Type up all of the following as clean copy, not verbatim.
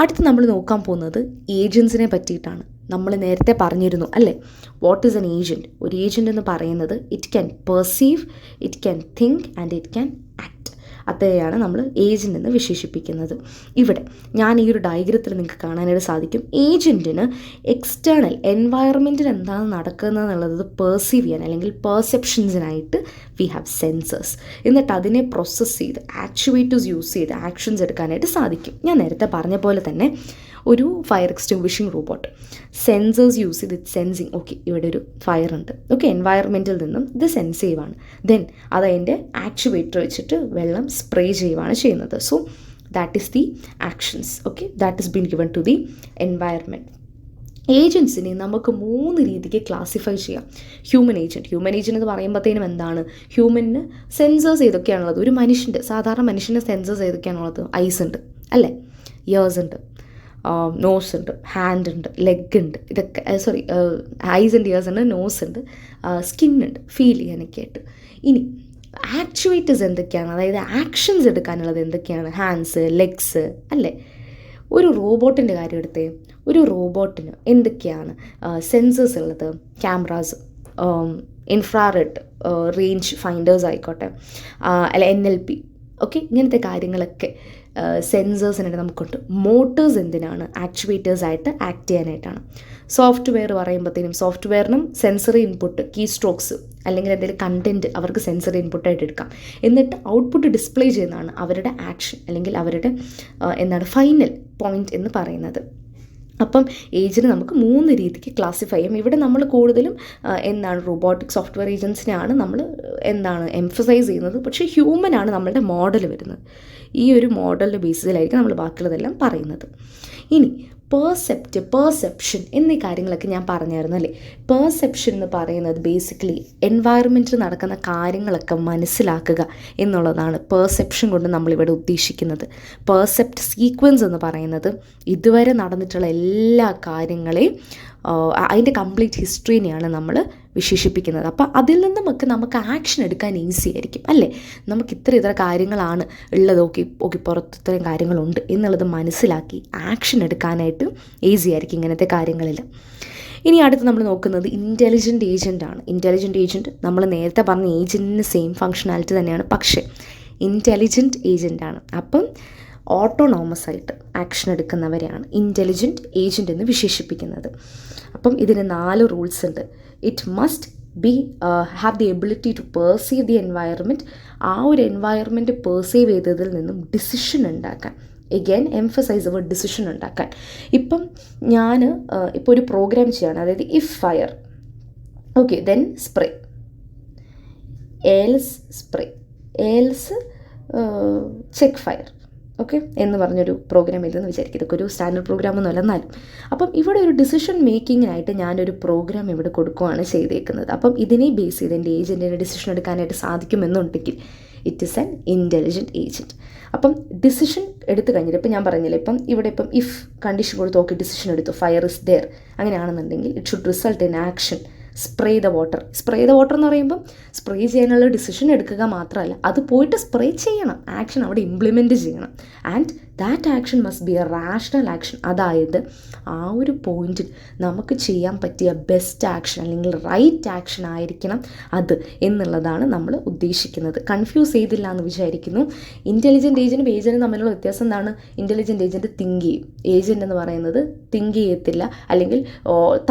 അടുത്ത് നമ്മൾ നോക്കാൻ പോകുന്നത് ഏജൻസിനെ പറ്റിയിട്ടാണ്. നമ്മൾ നേരത്തെ പറഞ്ഞിരുന്നു അല്ലേ, വാട്ട് ഈസ് എൻ ഏജൻറ്റ്? ഒരു ഏജൻറ്റ് എന്ന് പറയുന്നത് it can perceive, it can think and it can act. അത്രയാണ് നമ്മൾ ഏജൻ്റ് എന്ന് വിശേഷിപ്പിക്കുന്നത്. ഇവിടെ ഞാൻ ഈ ഒരു ഡയഗ്രത്തിൽ നിങ്ങൾക്ക് കാണാനായിട്ട് സാധിക്കും, ഏജൻറ്റിന് എക്സ്റ്റേണൽ എൻവയറമെൻറ്റിൽ എന്താണ് നടക്കുന്നത് എന്നുള്ളത് പെർസീവ് ചെയ്യാൻ അല്ലെങ്കിൽ പെർസെപ്ഷൻസിനായിട്ട് വി ഹാവ് സെൻസേഴ്സ്. എന്നിട്ട് അതിനെ പ്രോസസ്സ് ചെയ്ത് ആക്ച്വേറ്റേഴ്സ് യൂസ് ചെയ്ത് ആക്ഷൻസ് എടുക്കാനായിട്ട് സാധിക്കും. ഞാൻ നേരത്തെ പറഞ്ഞ പോലെ തന്നെ ഒരു ഫയർ എക്സ്റ്റിംഗ്വിഷിംഗ് റോബോട്ട് സെൻസേഴ്സ് യൂസ് ചെയ്ത് സെൻസിങ്, ഓക്കെ ഇവിടെ ഒരു ഫയർ ഉണ്ട്, ഓക്കെ എൻവയറമെൻറ്റിൽ നിന്നും ഇത് സെൻസ് ചെയ്യുവാണ്, ദെൻ അതതിൻ്റെ ആക്ച്വേറ്റർ വെച്ചിട്ട് വെള്ളം സ്പ്രേ ചെയ്യുവാണ് ചെയ്യുന്നത്. So that is the actions, okay that is been given to the environment. ഏജൻസിനെ നമുക്ക് 3 രീതിക്ക് ക്ലാസിഫൈ ചെയ്യാം. ഹ്യൂമൻ ഏജൻറ്റ് എന്ന് പറയുമ്പോഴത്തേനും എന്താണ്, ഹ്യൂമന് സെൻസേഴ്സ് ഏതൊക്കെയാണുള്ളത്? ഒരു മനുഷ്യൻ്റെ സാധാരണ മനുഷ്യൻ്റെ സെൻസേഴ്സ് ഏതൊക്കെയാണുള്ളത്? ഐസ് ഉണ്ട് അല്ലേ, ഇയേഴ്സ് ഉണ്ട്, നോസ് ഉണ്ട്, ഹാൻഡ് ഉണ്ട്, ലെഗ് ഉണ്ട്, ഇതൊക്കെ ഐസ് ഉണ്ട്, ഇയേഴ്സ് ഉണ്ട്, നോസ് ഉണ്ട്, സ്കിന്നുണ്ട് ഫീൽ ചെയ്യാനൊക്കെ ആയിട്ട്. ഇനി ആക്ച്വേറ്റേഴ്സ് എന്തൊക്കെയാണ്, അതായത് ആക്ഷൻസ് എടുക്കാനുള്ളത് എന്തൊക്കെയാണ്? ഹാൻഡ്സ്, ലെഗ്സ് അല്ലേ. ഒരു റോബോട്ടിൻ്റെ കാര്യം എടുത്തേ, ഒരു റോബോട്ടിന് എന്തൊക്കെയാണ് സെൻസേഴ്സ് ഉള്ളത്? ക്യാമറാസ്, ഇൻഫ്രാറെഡ് റേഞ്ച് ഫൈൻഡേഴ്സ് ആയിക്കോട്ടെ, അല്ല NLP, ഓക്കെ ഇങ്ങനത്തെ കാര്യങ്ങളൊക്കെ സെൻസേഴ്സിനായിട്ട് നമുക്കുണ്ട്. മോട്ടേഴ്സ് എന്തിനാണ്? ആക്ച്വേറ്റേഴ്സായിട്ട് ആക്ട് ചെയ്യാനായിട്ടാണ്. സോഫ്റ്റ്വെയർ പറയുമ്പോഴത്തേനും സോഫ്റ്റ്വെയറിനും സെൻസറി ഇൻപുട്ട്, കീ സ്ട്രോക്സ് അല്ലെങ്കിൽ എന്തെങ്കിലും കണ്ടൻറ്റ് അവർക്ക് സെൻസറി ഇൻപുട്ടായിട്ട് എടുക്കാം. എന്നിട്ട് ഔട്ട്പുട്ട് ഡിസ്പ്ലേ ചെയ്യുന്നതാണ് അവരുടെ ആക്ഷൻ അല്ലെങ്കിൽ അവരുടെ ഫൈനൽ പോയിൻ്റ് എന്ന് പറയുന്നത്. അപ്പം ഏജിന് നമുക്ക് 3 രീതിക്ക് ക്ലാസിഫൈ ചെയ്യാം. ഇവിടെ നമ്മൾ കൂടുതലും റോബോട്ടിക് സോഫ്റ്റ്വെയർ ഏജൻസിനെയാണ് നമ്മൾ എംഫസൈസ് ചെയ്യുന്നത്. പക്ഷേ ഹ്യൂമനാണ് നമ്മളുടെ മോഡൽ വരുന്നത്. ഈ ഒരു മോഡലിൻ്റെ ബേസിസിലായിരിക്കും നമ്മൾ ബാക്കിയുള്ളതെല്ലാം പറയുന്നത്. ഇനി പെർസെപ്ഷൻ എന്നീ കാര്യങ്ങളൊക്കെ ഞാൻ പറഞ്ഞായിരുന്നു അല്ലേ. പെർസെപ്ഷൻ എന്ന് പറയുന്നത് ബേസിക്കലി എൻവയറമെൻറ്റിൽ നടക്കുന്ന കാര്യങ്ങളൊക്കെ മനസ്സിലാക്കുക എന്നുള്ളതാണ് പെർസെപ്ഷൻ കൊണ്ട് നമ്മളിവിടെ ഉദ്ദേശിക്കുന്നത്. പെർസെപ്റ്റ് സീക്വൻസ് എന്ന് പറയുന്നത് ഇതുവരെ നടന്നിട്ടുള്ള എല്ലാ കാര്യങ്ങളെയും അതിൻ്റെ കംപ്ലീറ്റ് ഹിസ്റ്ററിനെയാണ് നമ്മൾ വിശേഷിപ്പിക്കുന്നത്. അപ്പോൾ അതിൽ നിന്നുമൊക്കെ നമുക്ക് ആക്ഷൻ എടുക്കാൻ ഈസി ആയിരിക്കും അല്ലേ. നമുക്ക് ഇത്ര കാര്യങ്ങളാണ് ഉള്ളത്, ഓക്കെ പുറത്ത് ഇത്രയും കാര്യങ്ങളുണ്ട് എന്നുള്ളത് മനസ്സിലാക്കി ആക്ഷൻ എടുക്കാനായിട്ട് ഈസി ആയിരിക്കും ഇങ്ങനത്തെ കാര്യങ്ങളിൽ. ഇനി അടുത്ത് നമ്മൾ നോക്കുന്നത് ഇൻ്റലിജൻറ്റ് ഏജൻ്റാണ്. ഇൻ്റലിജൻറ്റ് ഏജൻറ്റ് നമ്മൾ നേരത്തെ പറഞ്ഞ ഏജൻറ്റിന് സെയിം ഫങ്ഷനാലിറ്റി തന്നെയാണ്, പക്ഷേ ഇൻ്റലിജൻറ്റ് ഏജൻ്റാണ്. അപ്പം ഓട്ടോണോമസ് ആയിട്ട് ആക്ഷൻ എടുക്കുന്നവരെയാണ് ഇൻ്റലിജൻറ്റ് ഏജൻറ്റ് എന്ന് വിശേഷിപ്പിക്കുന്നത്. അപ്പം ഇതിന് 4 റൂൾസ് ഉണ്ട്. It must have the ability to perceive the environment. ആ ഒരു എൻവയറമെൻറ്റ് പെർസീവ് ചെയ്തതിൽ നിന്നും ഡിസിഷൻ ഉണ്ടാക്കാൻ, എഗെയിൻ എംഫസൈസ് വേർഡ് ഡിസിഷൻ ഉണ്ടാക്കാൻ. ഇപ്പം ഞാൻ ഇപ്പോൾ ഒരു പ്രോഗ്രാം ചെയ്യാണ്, അതായത് if fire, okay then spray, else spray, else check fire, okay എന്ന് പറഞ്ഞൊരു പ്രോഗ്രാം ഇല്ലെന്ന് വിചാരിക്കും. ഇതൊക്കെ ഒരു സ്റ്റാൻഡേർഡ് പ്രോഗ്രാമൊന്നുമല്ല എന്നാലും. അപ്പം ഇവിടെ ഒരു ഡിസിഷൻ മേക്കിങ്ങിനായിട്ട് ഞാനൊരു പ്രോഗ്രാം ഇവിടെ കൊടുക്കുകയാണ് ചെയ്തേക്കുന്നത്. അപ്പം ഇതിനെ ബേസ് ചെയ്ത് എൻ്റെ ഏജൻറ്റിന് ഡിസിഷൻ എടുക്കാനായിട്ട് സാധിക്കുമെന്നുണ്ടെങ്കിൽ it is an intelligent agent. അപ്പം ഡിസിഷൻ എടുത്തു കഴിഞ്ഞിട്ട് ഇപ്പം ഞാൻ പറഞ്ഞില്ല, ഇപ്പം ഇഫ് കണ്ടീഷൻ കൊടുത്ത് ഓക്കെ ഡിസിഷൻ എടുത്തു, ഫയർ ഇസ് ദെയർ, അങ്ങനെയാണെന്നുണ്ടെങ്കിൽ it should result in action. Spray the water എന്ന് പറയുമ്പം സ്പ്രേ ചെയ്യാനുള്ള ഡിസിഷൻ എടുക്കുക മാത്രമല്ല, അത് പോയിട്ട് സ്പ്രേ ചെയ്യണം, ആക്ഷൻ അവിടെ ഇംപ്ലിമെൻറ്റ് ചെയ്യണം. And that action must be A rational action. അതായത് ആ ഒരു പോയിൻറ്റിൽ നമുക്ക് ചെയ്യാൻ പറ്റിയ ബെസ്റ്റ് ആക്ഷൻ അല്ലെങ്കിൽ റൈറ്റ് ആക്ഷൻ ആയിരിക്കണം അത് എന്നുള്ളതാണ് നമ്മൾ ഉദ്ദേശിക്കുന്നത്. കൺഫ്യൂസ് ചെയ്തില്ല എന്ന് വിചാരിക്കുന്നു. ഇൻ്റലിജൻറ്റ് ഏജൻറ്റും ഏജൻറ്റും തമ്മിലുള്ള വ്യത്യാസം എന്താണ്? ഇൻ്റലിജൻറ്റ് ഏജൻറ്റ് തിങ്ക് ചെയ്യും, ഏജൻറ്റ് എന്ന് പറയുന്നത് തിങ്ക് ചെയ്യത്തില്ല അല്ലെങ്കിൽ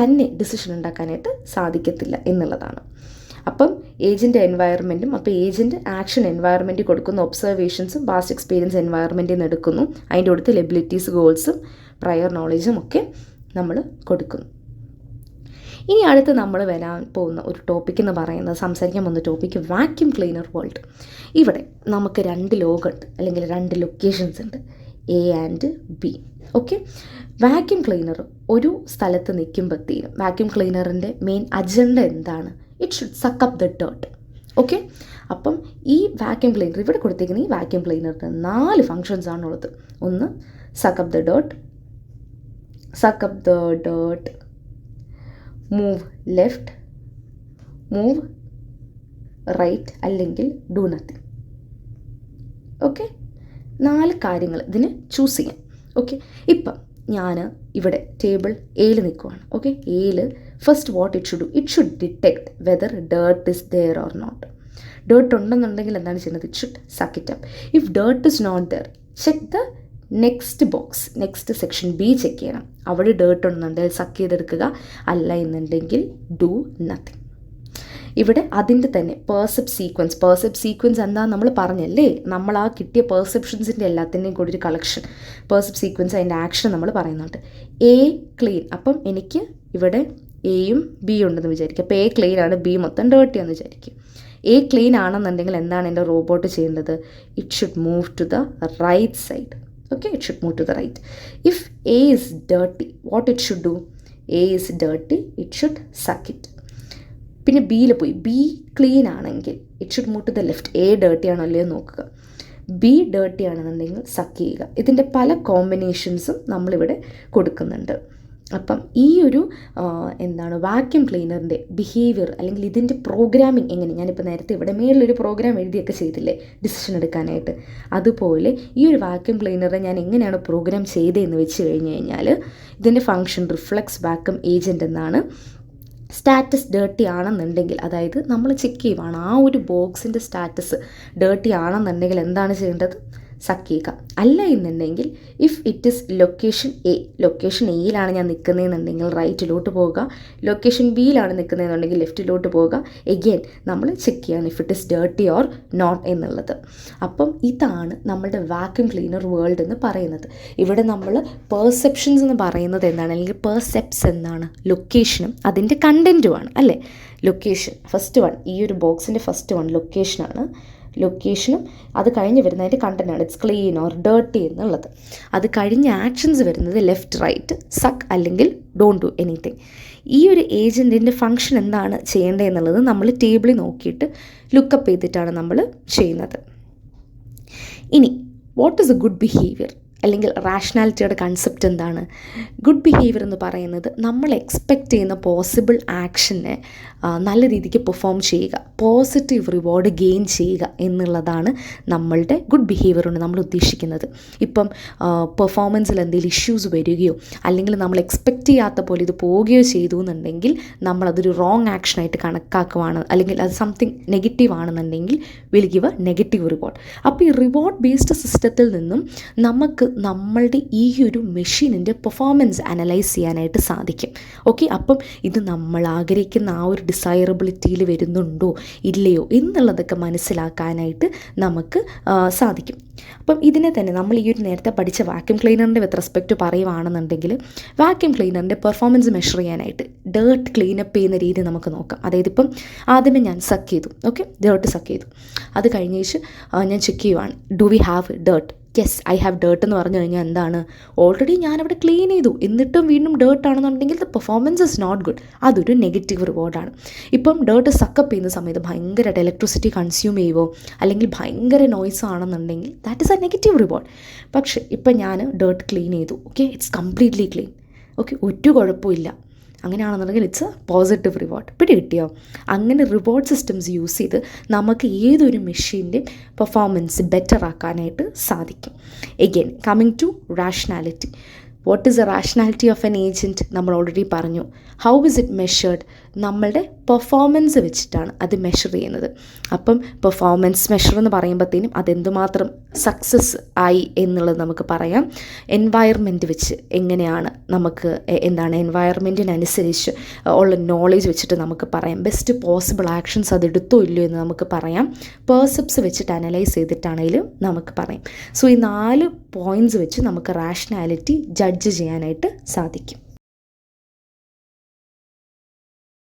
തന്നെ ഡിസിഷൻ ഉണ്ടാക്കാനായിട്ട് സാധിക്കത്തില്ല എന്നുള്ളതാണ്. അപ്പം ഏജൻറ്റ് എൻവയറമെൻറ്റും, അപ്പോൾ ഏജൻറ്റ് ആക്ഷൻ എൻവയറമെൻറ്റ് കൊടുക്കുന്ന ഒബ്സർവേഷൻസും പാസ്റ്റ് എക്സ്പീരിയൻസ് എൻവയറമെൻറ്റിൽ നിന്ന് എടുക്കുന്നു. അതിൻ്റെ അടുത്ത് എബിലിറ്റീസ്, ഗോൾസും പ്രയർ നോളജും ഒക്കെ നമ്മൾ കൊടുക്കുന്നു. ഇനി അടുത്ത് നമ്മൾ വരാൻ പോകുന്ന ഒരു ടോപ്പിക് എന്ന് പറയുന്നത്, സംസാരിക്കാൻ പോകുന്ന ടോപ്പിക്ക് വാക്യൂം ക്ലീനർ വേൾഡ്. ഇവിടെ നമുക്ക് 2 ലോകമുണ്ട് അല്ലെങ്കിൽ 2 ലൊക്കേഷൻസ് ഉണ്ട്, A and B. Okay, vacuum cleaner ഒരു സ്ഥലത്ത് നിൽക്കുമ്പോഴത്തേനും വാക്യൂം ക്ലീനറിൻ്റെ മെയിൻ അജണ്ട എന്താണ്? It should suck up the dirt. Okay, അപ്പം ഈ വാക്യൂം ക്ലീനർ ഇവിടെ കൊടുത്തിരിക്കുന്ന ഈ വാക്യൂം ക്ലീനറിന് 4 ഫങ്ഷൻസ് ആണുള്ളത്. ഒന്ന് suck up the dirt, move left, move right അല്ലെങ്കിൽ ഡു നത്തിങ്. ഓക്കെ, 4 കാര്യങ്ങൾ ഇതിന് ചൂസ് ചെയ്യാം. ഓക്കെ, ഇപ്പം ഞാൻ ഇവിടെ ടേബിൾ എയിൽ നിൽക്കുവാണ്. ഓക്കെ, എയിൽ first what it should do, it should detect whether dirt is there or not. Dirt ഉണ്ടെന്നുണ്ടെങ്കിൽ എന്താണ് ചെയ്യുന്നത്? It should suck it up. If dirt is not there, check the next box, next section B check ചെയ്യണം. അവിടെ dirt ഉണ്ടെന്നുണ്ടെങ്കിൽ suck ചെയ്തെടുക്കുക, അല്ല എന്നുണ്ടെങ്കിൽ do nothing. ഇവിടെ അതിൻ്റെ തന്നെ പെർസെപ്റ്റ് സീക്വൻസ് എന്താണെന്ന് നമ്മൾ പറഞ്ഞല്ലേ, നമ്മൾ ആ കിട്ടിയ പെർസെപ്ഷൻസിൻ്റെ എല്ലാത്തിൻ്റെയും കൂടി ഒരു കളക്ഷൻ. പെർസെപ്റ്റ് സീക്വൻസ് അതിൻ്റെ ആക്ഷൻ നമ്മൾ പറയുന്നുണ്ട്. എ ക്ലീൻ, അപ്പം എനിക്ക് ഇവിടെ എയും ബി ഉണ്ടെന്ന് വിചാരിക്കുക. അപ്പോൾ എ ക്ലീൻ ആണ്, ബി മൊത്തം ഡേർട്ടി ആണെന്ന് വിചാരിക്കും. എ ക്ലീൻ ആണെന്നുണ്ടെങ്കിൽ എന്താണ് എൻ്റെ റോബോട്ട് ചെയ്യേണ്ടത്? It should move to the right side. Okay, it should move to the right. If A is dirty, what it should do? A is dirty, it should suck it. പിന്നെ ബിയിൽ പോയി, B clean ആണെങ്കിൽ it should move to the left. A dirty ആണോ അല്ലയോ നോക്കുക. B dirty ആണെന്നുണ്ടെങ്കിൽ suck ചെയ്യുക. ഇതിൻ്റെ പല കോമ്പിനേഷൻസും നമ്മളിവിടെ കൊടുക്കുന്നുണ്ട്. അപ്പം ഈ ഒരു വാക്യൂം ക്ലീനറിൻ്റെ ബിഹേവിയർ അല്ലെങ്കിൽ ഇതിൻ്റെ പ്രോഗ്രാമിംഗ് എങ്ങനെ, ഞാനിപ്പോൾ നേരത്തെ ഇവിടെ മേളിലൊരു പ്രോഗ്രാം എഴുതിയൊക്കെ ചെയ്തില്ലേ ഡിസിഷൻ എടുക്കാനായിട്ട്, അതുപോലെ ഈ ഒരു വാക്യൂം ക്ലീനറെ ഞാൻ എങ്ങനെയാണ് പ്രോഗ്രാം ചെയ്തതെന്ന് വെച്ച് കഴിഞ്ഞ് കഴിഞ്ഞാൽ ഇതിൻ്റെ ഫങ്ഷൻ റിഫ്ലെക്സ് വാക്യൂം ഏജൻറ്റ് എന്നാണ്. സ്റ്റാറ്റസ് ഡേർട്ടി ആണെന്നുണ്ടെങ്കിൽ, അതായത് നമ്മൾ ചെക്ക് ചെയ്യുവാണ് ആ ഒരു ബോക്സിൻ്റെ സ്റ്റാറ്റസ് ഡേർട്ടി ആണെന്നുണ്ടെങ്കിൽ എന്താണ് ചെയ്യേണ്ടത്? സക്ക് ചെയ്യുക. അല്ല എന്നുണ്ടെങ്കിൽ ഇഫ് ഇറ്റ് ഇസ് ലൊക്കേഷൻ എയിലാണ് ഞാൻ നിൽക്കുന്നതെന്നുണ്ടെങ്കിൽ റൈറ്റിലോട്ട് പോവുക, ലൊക്കേഷൻ ബിയിലാണ് നിൽക്കുന്നതെന്നുണ്ടെങ്കിൽ ലെഫ്റ്റിലോട്ട് പോവുക. എഗെയിൻ നമ്മൾ ചെക്ക് ചെയ്യണം if it is dirty or not എന്നുള്ളത്. അപ്പം ഇതാണ് നമ്മളുടെ വാക്യൂം ക്ലീനർ വേൾഡ് എന്ന് പറയുന്നത്. ഇവിടെ നമ്മൾ പെർസെപ്ഷൻസ് എന്ന് പറയുന്നത് എന്താണ്, അല്ലെങ്കിൽ പെർസെപ്റ്റ്സ് എന്താണ്? ലൊക്കേഷനും അതിൻ്റെ കണ്ടൻറ്റുമാണ് അല്ലേ. ലൊക്കേഷൻ ഫസ്റ്റ് വൺ, ഈ ഒരു ബോക്സിൻ്റെ ഫസ്റ്റ് വൺ ലൊക്കേഷനാണ്. ലൊക്കേഷനും അത് കഴിഞ്ഞ് വരുന്നതിൻ്റെ കണ്ടൻ്റാണ് ഇറ്റ്സ് ക്ലീൻ ഓർ ഡേർട്ടി എന്നുള്ളത്. അത് കഴിഞ്ഞ് ആക്ഷൻസ് വരുന്നത് ലെഫ്റ്റ് റൈറ്റ്, സക്ക് അല്ലെങ്കിൽ ഡോണ്ട് ഡു എനിത്തിങ്. ഈ ഒരു ഏജൻറ്റിൻ്റെ ഫങ്ഷൻ എന്താണ് ചെയ്യേണ്ടത് എന്നുള്ളത് നമ്മൾ ടേബിളിൽ നോക്കിയിട്ട് ലുക്കപ്പ് ചെയ്തിട്ടാണ് നമ്മൾ ചെയ്യുന്നത്. ഇനി what is A good behaviour അല്ലെങ്കിൽ റാഷണാലിറ്റിയുടെ കൺസെപ്റ്റ് എന്താണ്? ഗുഡ് ബിഹേവിയർ എന്ന് പറയുന്നത് നമ്മൾ എക്സ്പെക്റ്റ് ചെയ്യുന്ന പോസിബിൾ ആക്ഷനെ നല്ല രീതിക്ക് പെർഫോം ചെയ്യുക, പോസിറ്റീവ് റിവാർഡ് ഗെയിൻ ചെയ്യുക എന്നുള്ളതാണ് നമ്മളുടെ ഗുഡ് ബിഹേവിയർ കൊണ്ട് നമ്മൾ ഉദ്ദേശിക്കുന്നത്. ഇപ്പം പെർഫോമൻസിൽ എന്തെങ്കിലും ഇഷ്യൂസ് വരികയോ അല്ലെങ്കിൽ നമ്മൾ എക്സ്പെക്റ്റ് ചെയ്യാത്ത പോലെ ഇത് പോവുകയോ ചെയ്തു എന്നുണ്ടെങ്കിൽ നമ്മളതൊരു റോങ് ആക്ഷനായിട്ട് കണക്കാക്കുവാണ്, അല്ലെങ്കിൽ അത് സംതിങ് നെഗറ്റീവ് ആണെന്നുണ്ടെങ്കിൽ will give A negative reward. അപ്പോൾ ഈ റിവാർഡ് ബേസ്ഡ് സിസ്റ്റത്തിൽ നിന്നും നമുക്ക് നമ്മളുടെ ഈ ഒരു മെഷീനിൻ്റെ പെർഫോമൻസ് അനലൈസ് ചെയ്യാനായിട്ട് സാധിക്കും. ഓക്കെ, അപ്പം ഇത് നമ്മൾ ആഗ്രഹിക്കുന്ന ആ ഒരു ഡിസൈറബിലിറ്റിയിൽ വരുന്നുണ്ടോ ഇല്ലയോ എന്നുള്ളതൊക്കെ മനസ്സിലാക്കാനായിട്ട് നമുക്ക് സാധിക്കും. അപ്പം ഇതിനെ തന്നെ നമ്മൾ ഈ ഒരു നേരത്തെ പഠിച്ച വാക്യൂം ക്ലീനറിൻ്റെ വിത്ത് റെസ്പെക്റ്റ് പറയുവാണെന്നുണ്ടെങ്കിൽ വാക്യൂം ക്ലീനറിൻ്റെ പെർഫോമൻസ് മെഷർ ചെയ്യാനായിട്ട് ഡേർട്ട് ക്ലീനപ്പ് ചെയ്യുന്ന രീതി നമുക്ക് നോക്കാം. അതായത് ഇപ്പം ആദ്യമേ ഞാൻ സക്ക് ചെയ്തു, ഓക്കെ, ഡേർട്ട് സക്ക് ചെയ്തു. അത് കഴിഞ്ഞേച്ച് ഞാൻ ചെക്ക് ചെയ്യുവാണ്, do we have dirt? Yes, I have dirt എന്ന് പറഞ്ഞു കഴിഞ്ഞാൽ എന്താണ്? ഓൾറെഡി ഞാനവിടെ ക്ലീൻ ചെയ്തു, എന്നിട്ടും വീണ്ടും ഡേർട്ട് ആണെന്നുണ്ടെങ്കിൽ the performance is not good. അതൊരു നെഗറ്റീവ് റിവാർഡാണ്. ഇപ്പം ഡേർട്ട് സക്കപ്പ് ചെയ്യുന്ന സമയത്ത് ഭയങ്കരമായിട്ട് ഇലക്ട്രിസിറ്റി കൺസ്യൂം ചെയ്യുമോ അല്ലെങ്കിൽ ഭയങ്കര നോയ്സ് ആണെന്നുണ്ടെങ്കിൽ that is A negative reward. പക്ഷേ ഇപ്പം ഞാൻ ഡേർട്ട് ക്ലീൻ ചെയ്തു, okay, it's completely clean, okay, ഒരു കുഴപ്പമില്ല, അങ്ങനെയാണെന്നുണ്ടെങ്കിൽ ഇറ്റ്സ് എ പോസിറ്റീവ് റിവാർഡ്. പിടി കിട്ടിയോ? അങ്ങനെ റിവാർഡ് സിസ്റ്റംസ് യൂസ് ചെയ്ത് നമുക്ക് ഏതൊരു മെഷീൻ്റെ പെർഫോമൻസ് ബെറ്റർ ആക്കാനായിട്ട് സാധിക്കും. Again coming to rationality. What is a rationality of an agent? നമ്മൾ ഓൾറെഡി പറഞ്ഞു. How is it measured? നമ്മളുടെ പെർഫോമൻസ് വെച്ചിട്ടാണ് അത് മെഷർ ചെയ്യുന്നത്. അപ്പം പെർഫോമൻസ് മെഷർ എന്ന് പറയുമ്പോഴത്തേനും അതെന്തുമാത്രം സക്സസ് ആയി എന്നുള്ളത് നമുക്ക് പറയാം. എൻവയർമെൻറ്റ് വെച്ച് എങ്ങനെയാണ് നമുക്ക് എൻവയർമെൻറ്റിനനുസരിച്ച് ഉള്ള നോളേജ് വെച്ചിട്ട് നമുക്ക് പറയാം. ബെസ്റ്റ് പോസിബിൾ ആക്ഷൻസ് അത് എടുത്തോ ഇല്ലയോ എന്ന് നമുക്ക് പറയാം. പെർസെപ്റ്റ്സ് വെച്ചിട്ട് അനലൈസ് ചെയ്തിട്ടാണെങ്കിലും നമുക്ക് പറയാം. സോ ഈ 4 പോയിൻറ്റ്സ് വെച്ച് നമുക്ക് റാഷണാലിറ്റി ജഡ്ജ് ചെയ്യാനായിട്ട് സാധിക്കും.